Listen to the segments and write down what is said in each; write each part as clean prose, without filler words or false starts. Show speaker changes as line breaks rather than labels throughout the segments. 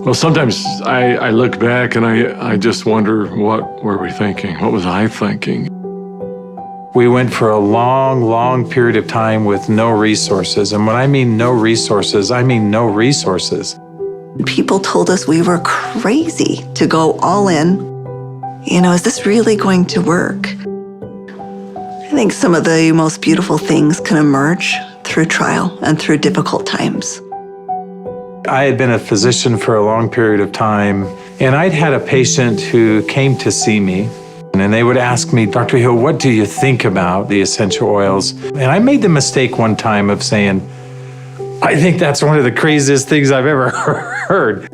Well, sometimes I look back and I just wonder, what were we thinking? What was I thinking?
We went for a long, long period of time with no resources. And when I mean no resources, I mean no resources.
People told us we were crazy to go all in. You know, is this really going to work? I think some of the most beautiful things can emerge through trial and through difficult times.
I had been a physician for a long period of time, and I'd had a patient who came to see me, and they would ask me, Dr. Hill, what do you think about the essential oils? And I made the mistake one time of saying, I think that's one of the craziest things I've ever heard.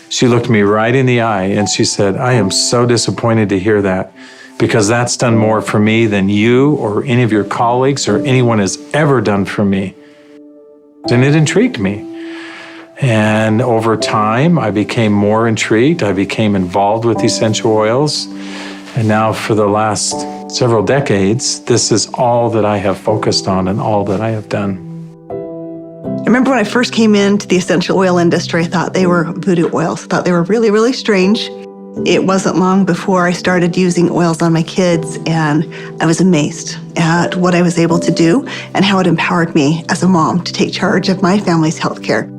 She looked me right in the eye and she said, I am so disappointed to hear that, because that's done more for me than you or any of your colleagues or anyone has ever done for me. And it intrigued me. And over time, I became more intrigued. I became involved with essential oils. And now for the last several decades, this is all that I have focused on and all that I have done.
I remember when I first came into the essential oil industry, I thought they were voodoo oils. I thought they were really, really strange. It wasn't long before I started using oils on my kids, and I was amazed at what I was able to do and how it empowered me as a mom to take charge of my family's healthcare.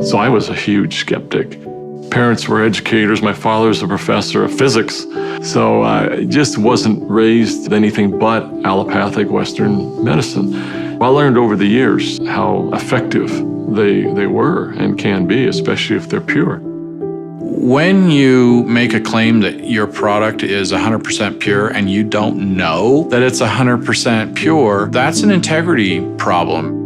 So I was a huge skeptic. Parents were educators. My father was a professor of physics. So I just wasn't raised with anything but allopathic Western medicine. I learned over the years how effective they were and can be, especially if they're pure.
When you make a claim that your product is 100% pure and you don't know that it's 100% pure, that's an integrity problem.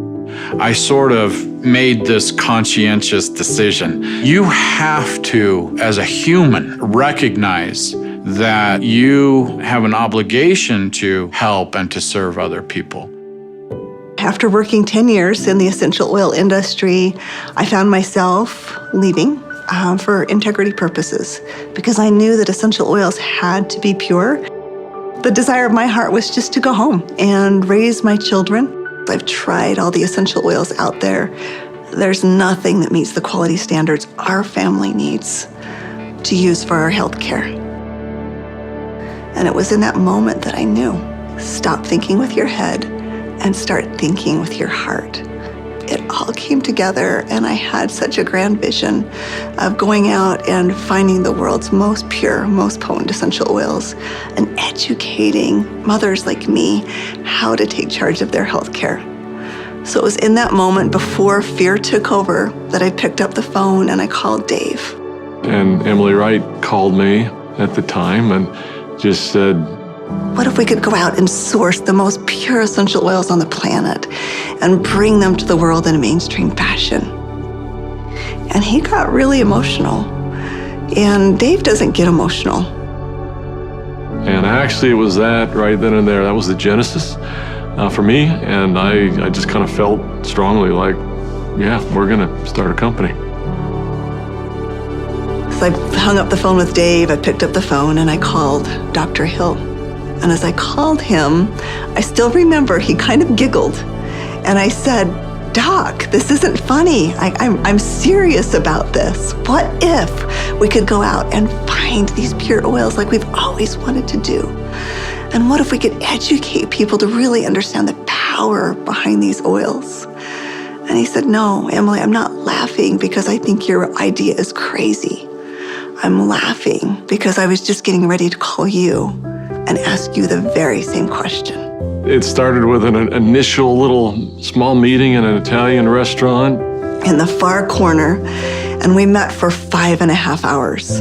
I sort of made this conscientious decision. You have to, as a human, recognize that you have an obligation to help and to serve other people.
After working 10 years in the essential oil industry, I found myself leaving for integrity purposes, because I knew that essential oils had to be pure. The desire of my heart was just to go home and raise my children. I've tried all the essential oils out there. There's nothing that meets the quality standards our family needs to use for our health care. And it was in that moment that I knew, stop thinking with your head and start thinking with your heart. It all came together, and I had such a grand vision of going out and finding the world's most pure, most potent essential oils and educating mothers like me how to take charge of their health care. So it was in that moment, before fear took over, that I picked up the phone and I called Dave.
And Emily Wright called me at the time and just said,
what if we could go out and source the most pure essential oils on the planet and bring them to the world in a mainstream fashion? And he got really emotional. And Dave doesn't get emotional.
And actually it was that right then and there. That was the genesis for me. And I just kind of felt strongly like, yeah, we're going to start a company.
So I hung up the phone with Dave. I picked up the phone and I called Dr. Hill. And as I called him, I still remember he kind of giggled. And I said, Doc, this isn't funny. I'm serious about this. What if we could go out and find these pure oils like we've always wanted to do? And what if we could educate people to really understand the power behind these oils? And he said, no, Emily, I'm not laughing because I think your idea is crazy. I'm laughing because I was just getting ready to call you and ask you the very same question.
It started with an initial little small meeting in an Italian restaurant
in the far corner, and we met for 5.5 hours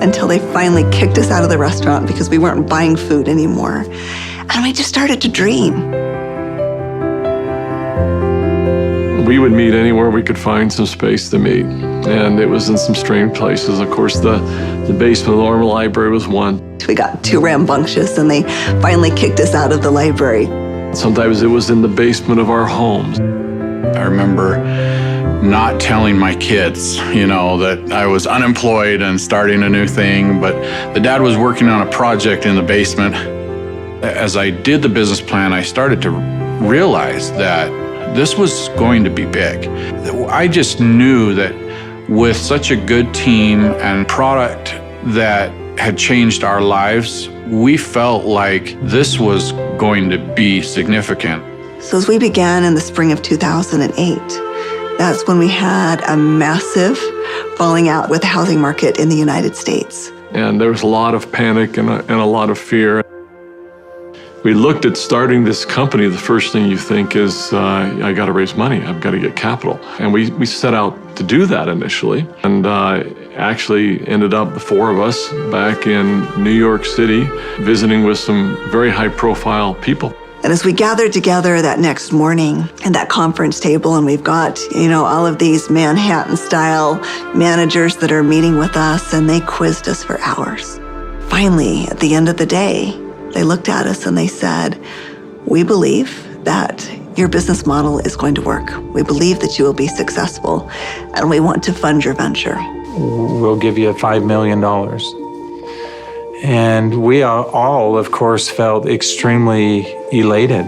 until they finally kicked us out of the restaurant because we weren't buying food anymore. And we just started to dream.
We would meet anywhere we could find some space to meet. And it was in some strange places. Of course, the basement of the Normal Library was one.
We got too rambunctious and they finally kicked us out of the library.
Sometimes it was in the basement of our homes.
I remember not telling my kids, that I was unemployed and starting a new thing, but the dad was working on a project in the basement. As I did the business plan, I started to realize that This was going to be big. I just knew that with such a good team and product that had changed our lives, we felt like this was going to be significant.
So as we began in the spring of 2008, that's when we had a massive falling out with the housing market in the United States.
And there was a lot of panic and a lot of fear. We looked at starting this company. The first thing you think is, I got to raise money. I've got to get capital. And we set out to do that initially. And actually ended up, the four of us, back in New York City, visiting with some very high-profile people.
And as we gathered together that next morning at that conference table, and we've got, all of these Manhattan-style managers that are meeting with us, and they quizzed us for hours. Finally, at the end of the day, they looked at us and they said, "We believe that your business model is going to work. We believe that you will be successful, and we want to fund your venture.
We'll give you $5 million. And we all, of course, felt extremely elated.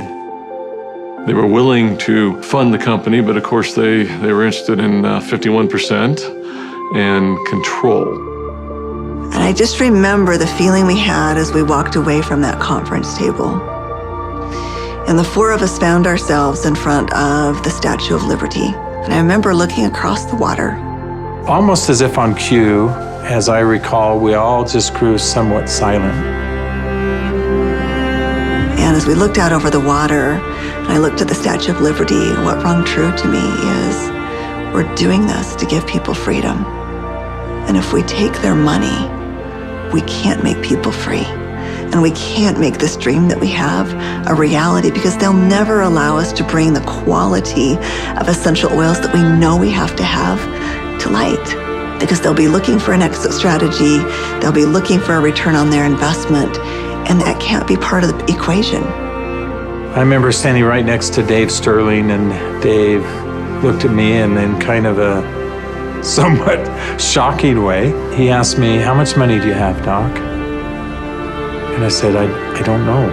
They were willing to fund the company, but of course they were interested in 51% and control.
And I just remember the feeling we had as we walked away from that conference table. And the four of us found ourselves in front of the Statue of Liberty. And I remember looking across the water.
Almost as if on cue, as I recall, we all just grew somewhat silent.
And as we looked out over the water, and I looked at the Statue of Liberty, what rung true to me is, we're doing this to give people freedom. And if we take their money, we can't make people free. And we can't make this dream that we have a reality, because they'll never allow us to bring the quality of essential oils that we know we have to have to light. Because they'll be looking for an exit strategy, they'll be looking for a return on their investment, and that can't be part of the equation.
I remember standing right next to Dave Sterling, and Dave looked at me and in kind of a somewhat shocking way, he asked me, "How much money do you have, Doc?" And I said, I don't know.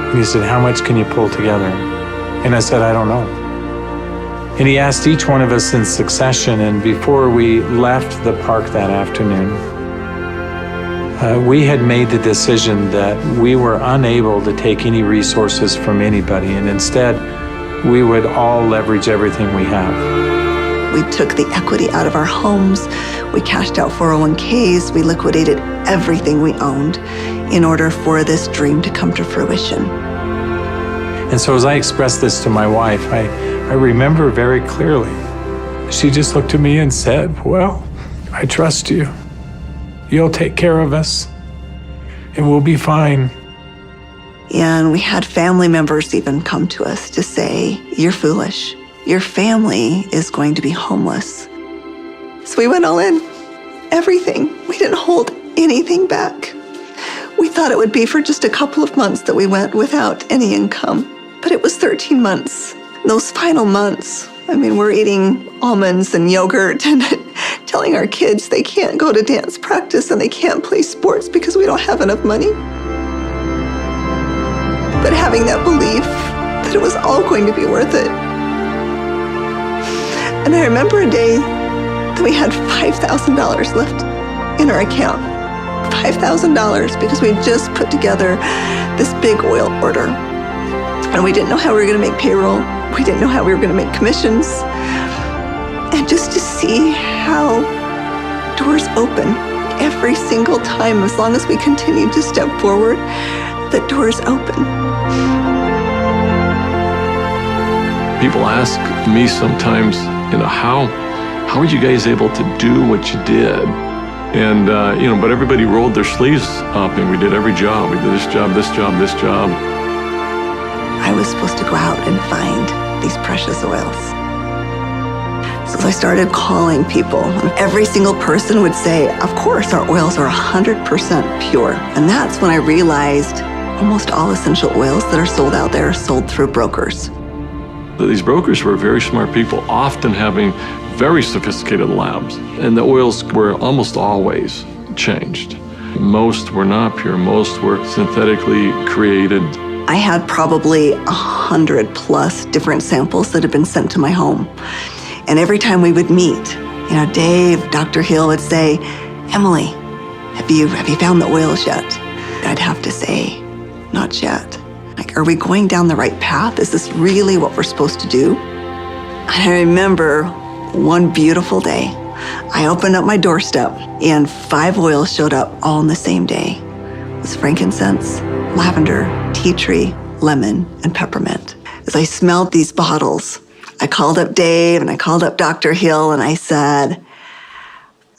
And he said, "How much can you pull together?" And I said, "I don't know." And he asked each one of us in succession, and before we left the park that afternoon, we had made the decision that we were unable to take any resources from anybody, and instead, we would all leverage everything we have.
We took the equity out of our homes, we cashed out 401ks, we liquidated everything we owned in order for this dream to come to fruition.
And so as I expressed this to my wife, I remember very clearly, she just looked at me and said, "Well, I trust you. You'll take care of us, and we'll be fine."
And we had family members even come to us to say, "You're foolish. Your family is going to be homeless." So we went all in, everything. We didn't hold anything back. We thought it would be for just a couple of months that we went without any income, but it was 13 months. Those final months, we're eating almonds and yogurt and telling our kids they can't go to dance practice and they can't play sports because we don't have enough money. But having that belief that it was all going to be worth it. And I remember a day that we had $5,000 left in our account. $5,000 because we just put together this big oil order. And we didn't know how we were going to make payroll. We didn't know how we were going to make commissions. And just to see how doors open every single time, as long as we continued to step forward, the doors open.
People ask me sometimes, how are you guys able to do what you did? And, but everybody rolled their sleeves up and we did every job. We did this job, this job, this job.
I was supposed to go out and find these precious oils. So I started calling people, and every single person would say, "Of course, our oils are 100% pure." And that's when I realized almost all essential oils that are sold out there are sold through brokers.
These brokers were very smart people, often having very sophisticated labs. And the oils were almost always changed. Most were not pure. Most were synthetically created
I had probably 100+ different samples that had been sent to my home. And every time we would meet, Dave, Dr. Hill would say, Emily, have you found the oils yet? I'd have to say, not yet. Like, are we going down the right path? Is this really what we're supposed to do? And I remember one beautiful day, I opened up my doorstep and 5 oils showed up all in the same day. It was frankincense, lavender, tea tree, lemon, and peppermint. As I smelled these bottles, I called up Dave and I called up Dr. Hill and I said,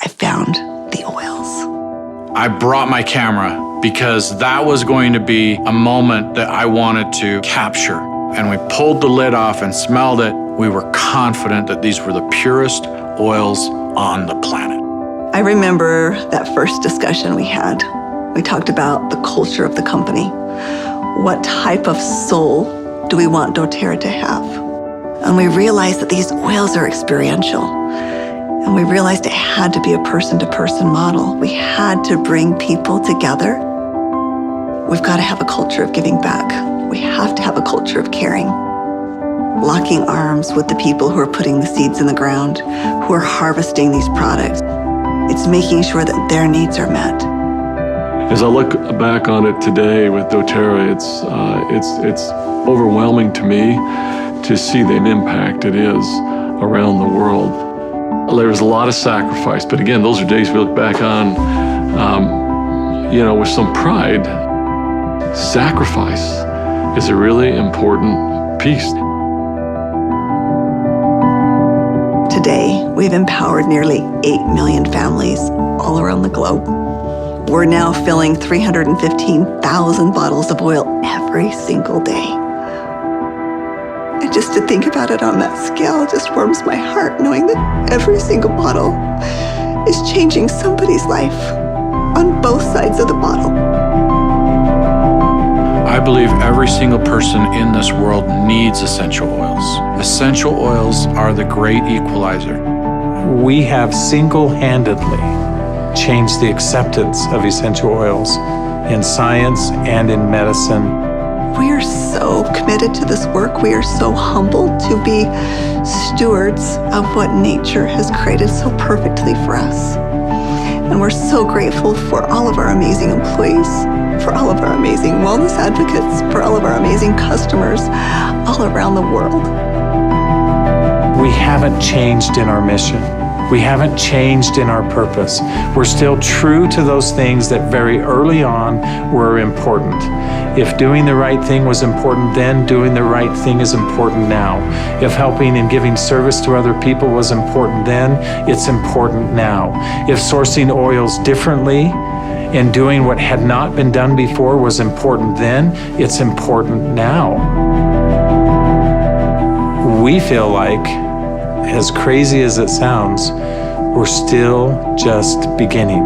I found the oils.
I brought my camera because that was going to be a moment that I wanted to capture. And we pulled the lid off and smelled it. We were confident that these were the purest oils on the planet.
I remember that first discussion we had. We talked about the culture of the company. What type of soul do we want doTERRA to have? And we realized that these oils are experiential. And we realized it had to be a person-to-person model. We had to bring people together. We've got to have a culture of giving back. We have to have a culture of caring. Locking arms with the people who are putting the seeds in the ground, who are harvesting these products. It's making sure that their needs are met.
As I look back on it today with doTERRA, it's overwhelming to me to see the impact it is around the world. There's a lot of sacrifice, but again, those are days we look back on, with some pride. Sacrifice is a really important piece.
Today, we've empowered nearly 8 million families all around the globe. We're now filling 315,000 bottles of oil every single day. And just to think about it on that scale just warms my heart, knowing that every single bottle is changing somebody's life on both sides of the bottle.
I believe every single person in this world needs essential oils. Essential oils are the great equalizer.
We have single-handedly changed the acceptance of essential oils in science and in medicine.
We are so committed to this work. We are so humbled to be stewards of what nature has created so perfectly for us. And we're so grateful for all of our amazing employees, for all of our amazing wellness advocates, for all of our amazing customers all around the world.
We haven't changed in our mission. We haven't changed in our purpose. We're still true to those things that very early on were important. If doing the right thing was important then, doing the right thing is important now. If helping and giving service to other people was important then, it's important now. If sourcing oils differently and doing what had not been done before was important then, it's important now. We feel like, as crazy as it sounds, we're still just beginning.